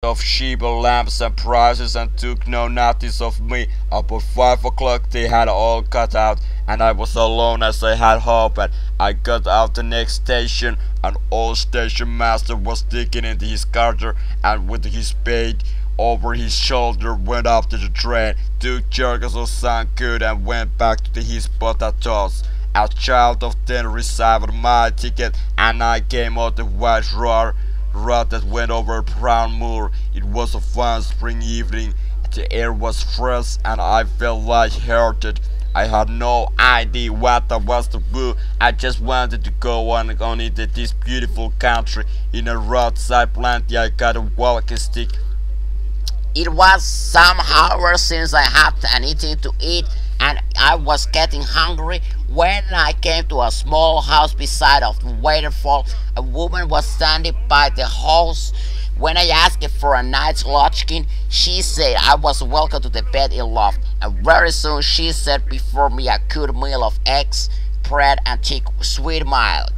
of sheep and lambs and prices and took no notice of me. About 5 o'clock they had all cut out, and I was alone as I had hoped. I got out the next station. An old station master was digging into his carter, and with his spade over his shoulder went up to the train, took jerks of some good and went back to his potatoes. A child of 10 received my ticket, and I came out the white road that went over a brown moor. It was a fine spring evening. The air was fresh and I felt light-hearted. I had no idea what I was to do. I just wanted to go on into this beautiful country. In a roadside plenty I got a walking stick. It was some hours since I had anything to eat, and I was getting hungry when I came to a small house beside of the waterfall. A woman was standing by the house. When I asked for a night's lodging, she said I was welcome to the bed in loft, and very soon she set before me a good meal of eggs, bread, and thick sweet milk.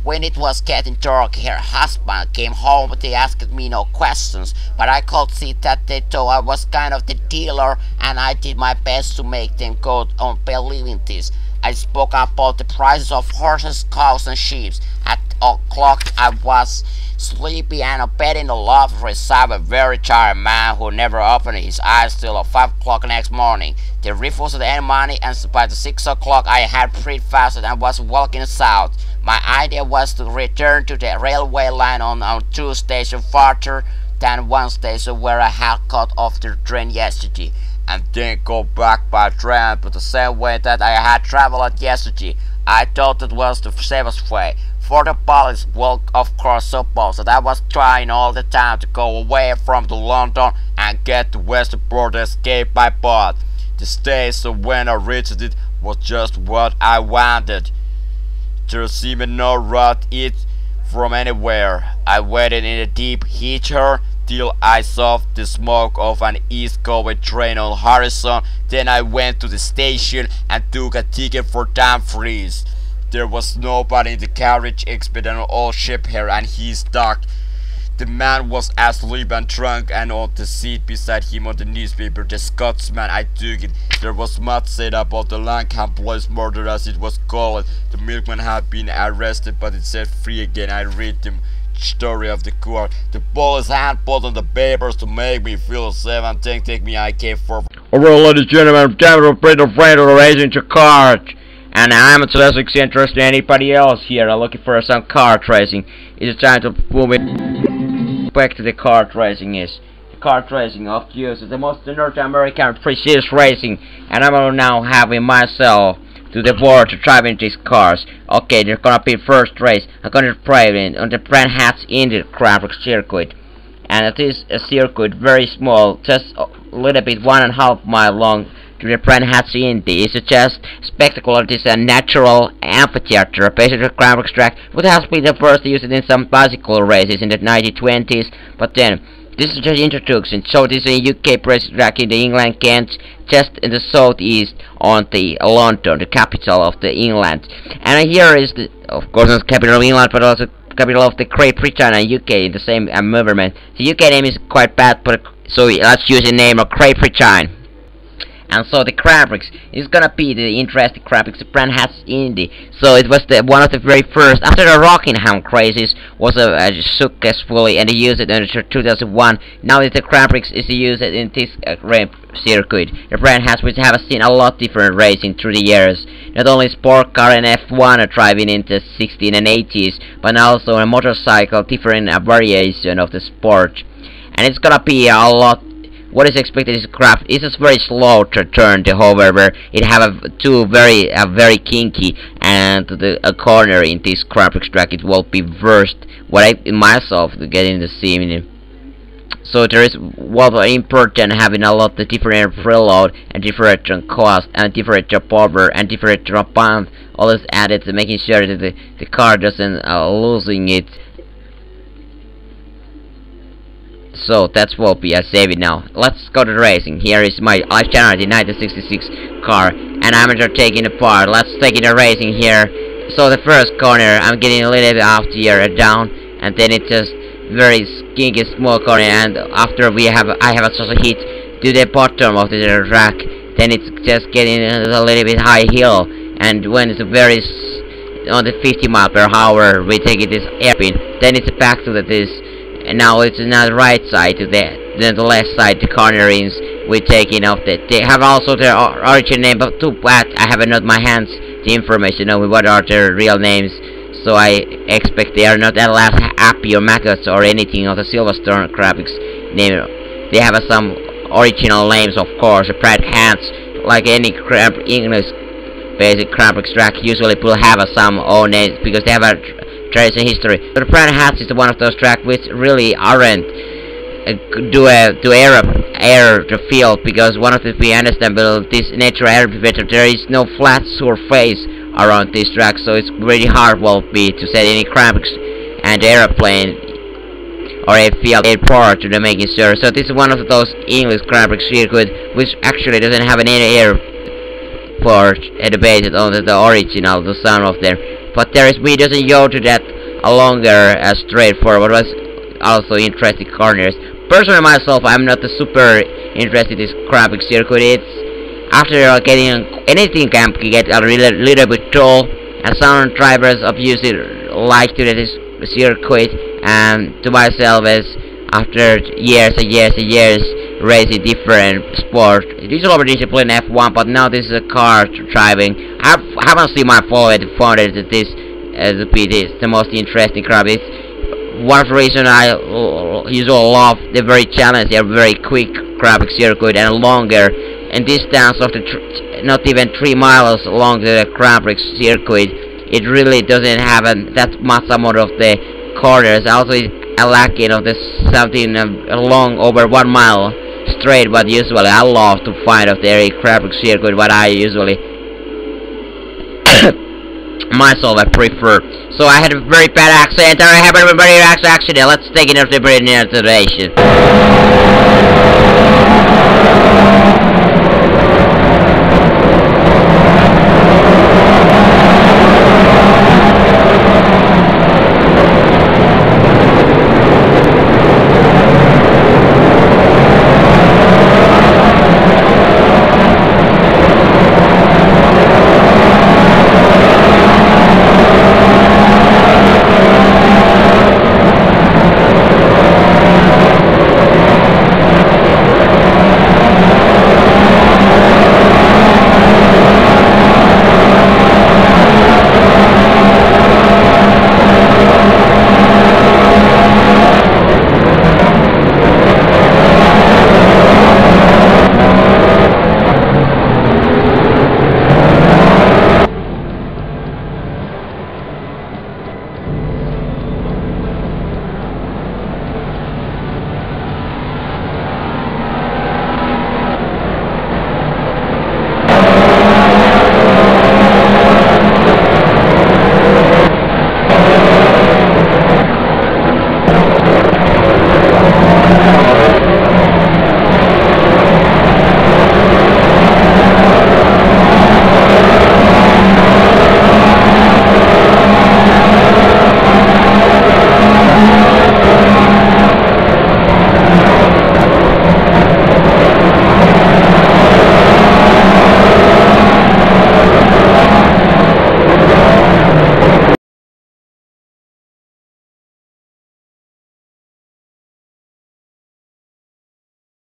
When it was getting dark, her husband came home. They asked me no questions, but I could see that they thought I was kind of the dealer, and I did my best to make them go on believing this. I spoke about the prices of horses, cows, and sheep. At o'clock I was sleepy, and a bed in the loft received a very tired man who never opened his eyes till 5 o'clock next morning. They refused any money, and by the 6 o'clock I had breakfast and was walking south. My idea was to return to the railway line on 2 stations farther than 1 station where I had cut off the train yesterday, and then go back by train but the same way that I had traveled yesterday. I thought it was the safest way, for the police will of course suppose that I was trying all the time to go away from the London and get to Westport to escape by boat. The station when I reached it was just what I wanted. There seemed no road it from anywhere. I waited in a deep heather till I saw the smoke of an east-going train on the horizon. Then I went to the station and took a ticket for Dumfries. There was nobody in the carriage except an old shepherd and his dog. The man was asleep and drunk, and on the seat beside him on the newspaper, the Scotsman, I took it. There was much said about the Langham Boys murder, as it was called. The milkman had been arrested but is set free again. I read the story of the court. The police had put on the papers to make me feel safe and take me. I came forward. Well, ladies and gentlemen, time to play the friend of the racing to kart. And I'm not less interested than anybody else here. I'm looking for some kart racing. It's time to move it back to the kart racing. Is the kart racing of use the most North American precise racing, and I'm now having myself to the board to drive in these cars. Okay, there's gonna be first race. I'm gonna drive in on the Brand Hats in the graphic circuit, and it is a circuit very small, just a little bit 1.5 mile long. To the Brand Hats Indy. It's just spectacle. It is a natural amphitheater based on the graphics track, which has been the first to use it in some bicycle races in the 1920s. But then this is just introduction. So this is a UK race track in the England, Kent, just in the southeast on the London, the capital of the England. And here is the, of course, not the capital of England, but also capital of the Great Britain and UK in the same movement. The UK name is quite bad, but so let's use the name of Great Britain. And so the graphics is gonna be the interesting graphics, the Brand Hats Indy. So it was one of the very first, after the Rockingham crazes was successfully, and they used it in 2001. Now the graphics is used in this circuit. The Brand Hats, which have seen a lot different racing through the years. Not only sport car and F1 are driving in the 60s and 80s, but also a motorcycle, different variation of the sport. And it's gonna be a lot. What is expected is craft. It is very slow to turn. However, it have two very kinky, and a corner in this graphics track. It will be worst. What I myself to get in the scene. So there is what important having a lot of different preload and different cost and different power and different pump. All this added to making sure that the car doesn't losing it. So that's what we are saving now. Let's go to the racing. Here is my life generation 1966 car, and I'm just taking it apart. Let's take it to racing here. So the first corner, I'm getting a little bit off the air down, and then it just very skinky small corner, and after I have a sort of hit to the bottom of the track, then it's just getting a little bit high hill, and when it's very on the 50 mile per hour we take it this airpin, then it's back to this, and now it's not the right side to then the left side, the cornerings we taking off they have also their origin name, but too bad I have not my hands the information of what are their real names, so I expect they are not allowed happy or maggots or anything of the Silverstone graphics name. They have some original names, of course. Brad Hands, like any English basic graphics track, usually will have some own names because they have a tradition history. But Brad Hands is one of those tracks which really aren't to air the field, because one of the we understand, but this natural air better, there is no flat surface around this track, so it's very hard will be to set any graphics and airplane or a field airport to the making sure. So this is one of those English graphics circuit which actually doesn't have any airport based on the original, the sound of there. But there is, we doesn't go to that a longer straightforward, was also interesting corners. Personally myself, I'm not super interested in this graphic circuit. It's after getting anything can get a little bit tall, and some drivers obviously like to this circuit, and to myself as after years and years and years racing different sport, usually discipline F1, but now this is a car driving. I haven't seen my followers found that this to be the most interesting graphics. One of the reasons I usually love the very challenging, they're very quick graphic circuit and longer, and distance of the not even 3 miles along the graphics circuit. It really doesn't have that much amount of the corners. Also, it's a lacking of the something along over 1 mile straight. But usually, I love to find of the graphic circuit. What I usually myself I prefer. So I had a very bad accent. I have a very bad accident. Let's take it into the British